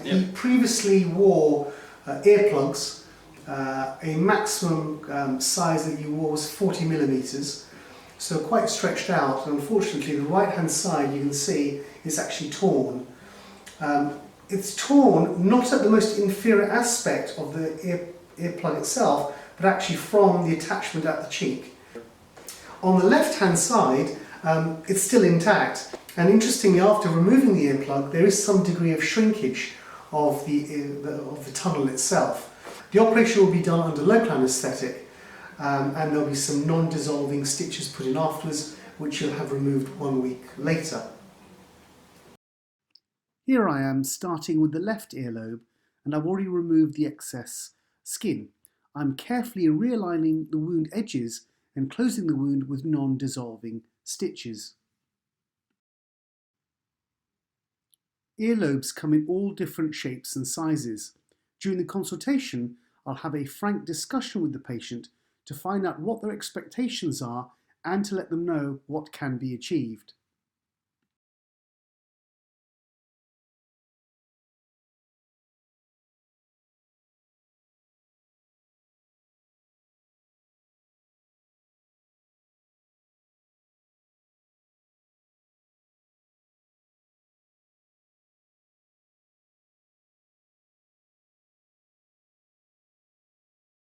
He previously wore earplugs. A maximum size that you wore was 40 millimeters, so quite stretched out. And unfortunately, the right hand side, you can see, is actually torn. It's torn not at the most inferior aspect of the earplug itself, but actually from the attachment at the cheek. On the left hand side, it's still intact, and interestingly, after removing the earplug, there is some degree of shrinkage of the tunnel itself. The operation will be done under local anaesthetic, and there'll be some non-dissolving stitches put in afterwards, which you'll have removed 1 week later. Here I am starting with the left earlobe, and I've already removed the excess skin. I'm carefully realigning the wound edges and closing the wound with non-dissolving stitches. Earlobes come in all different shapes and sizes. During the consultation, I'll have a frank discussion with the patient to find out what their expectations are and to let them know what can be achieved.